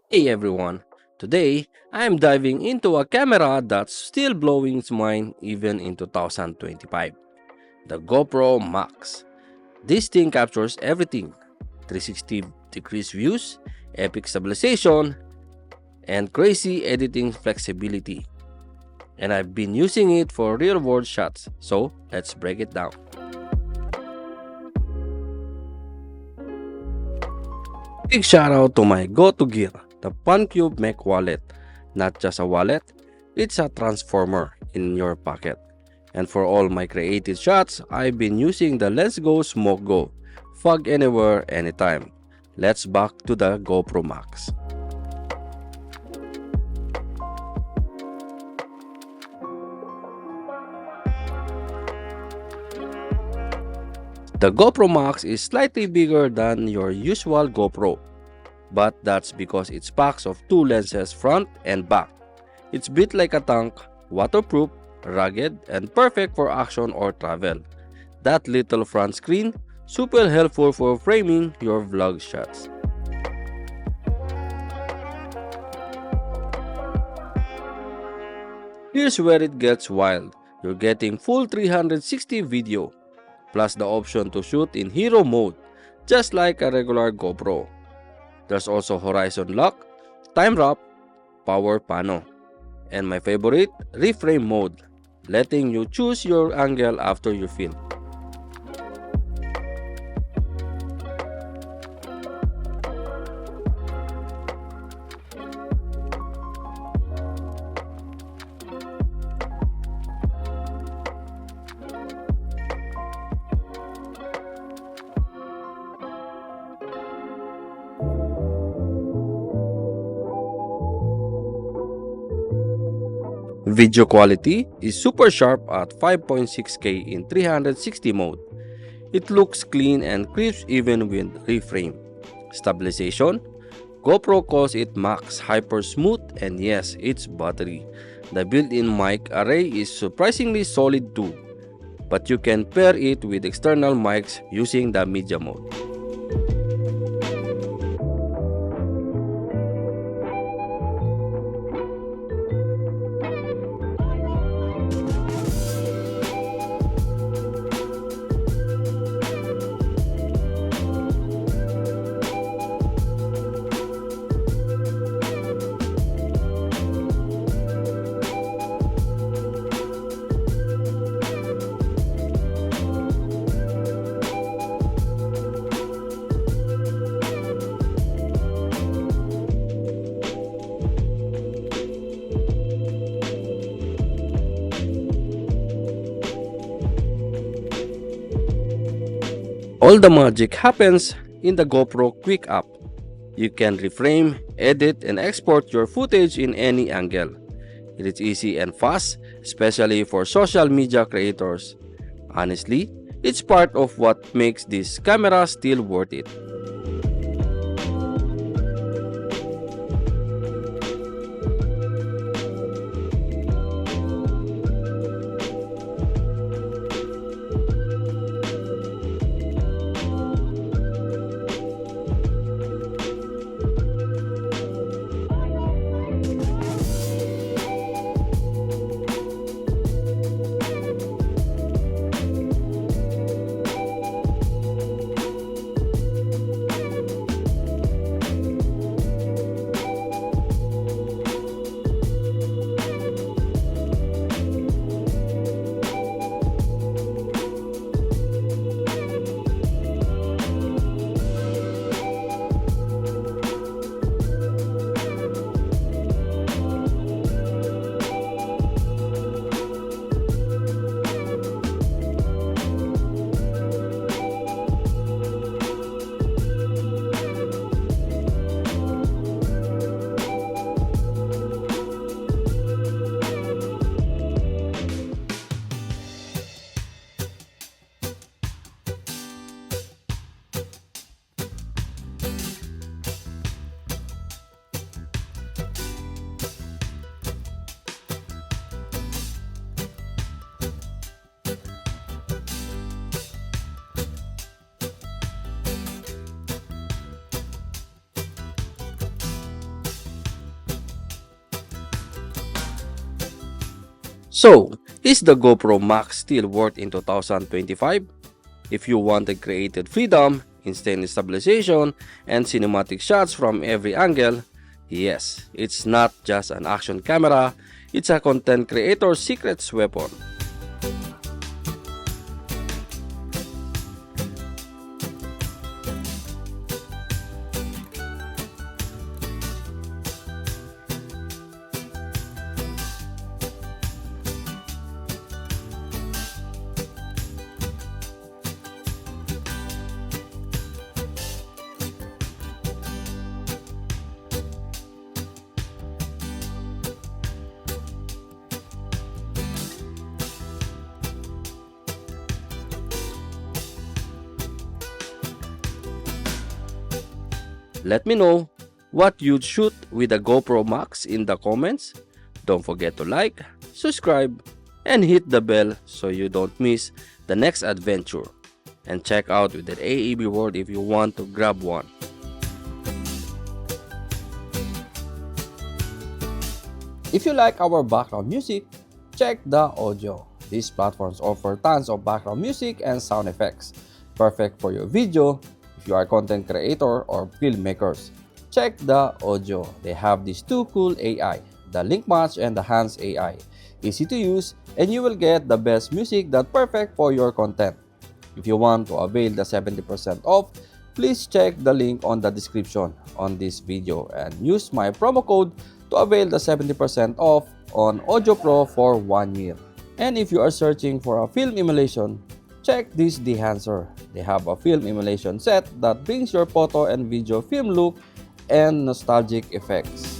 Hey everyone! Today, I'm diving into a camera that's still blowing its mind even in 2025. The GoPro Max. This thing captures everything: 360 degrees views, epic stabilization, and crazy editing flexibility. And I've been using it for real world shots, so let's break it down. Big shout out to my go-to gear, the Puncube Mech wallet. Not just a wallet, it's a transformer in your pocket. And for all my creative shots, I've been using the Lensgo Smoke Go. Fog anywhere, anytime. Let's back to the GoPro Max. The GoPro Max is slightly bigger than your usual GoPro, but that's because it's packs of two lenses front and back. It's built like a tank, waterproof, rugged, and perfect for action or travel. That little front screen, super helpful for framing your vlog shots. Here's where it gets wild. You're getting full 360 video, plus the option to shoot in hero mode, just like a regular GoPro. There's also horizon lock, time wrap, power pano, and my favorite, reframe mode, letting you choose your angle after you film. Video quality is super sharp at 5.6K in 360 mode. It looks clean and crisp even with reframe. Stabilization? GoPro calls it Max Hyper Smooth, and yes, it's buttery. The built-in mic array is surprisingly solid too, but you can pair it with external mics using the media mode. All the magic happens in the GoPro Quik app. You can reframe, edit, and export your footage in any angle. It is easy and fast, especially for social media creators. Honestly, it's part of what makes this camera still worth it. So, is the GoPro Max still worth in 2025? If you wanted creative freedom, instant stabilization, and cinematic shots from every angle, yes, it's not just an action camera, it's a content creator's secret weapon. Let me know what you'd shoot with the GoPro Max in the comments. Don't forget to like, subscribe, and hit the bell so you don't miss the next adventure. And check out with the AEB World if you want to grab one. If you like our background music, check the audio. These platforms offer tons of background music and sound effects, perfect for your video if you are a content creator or filmmakers. Check the audio. They have these two cool AI, the Link Match and the Hands AI. Easy to use, and you will get the best music that's perfect for your content. If you want to avail the 70% off, please check the link on the description on this video and use my promo code to avail the 70% off on Audio Pro for 1 year. And if you are searching for a film emulation, check this Dehancer. They have a film emulation set that brings your photo and video film look and nostalgic effects.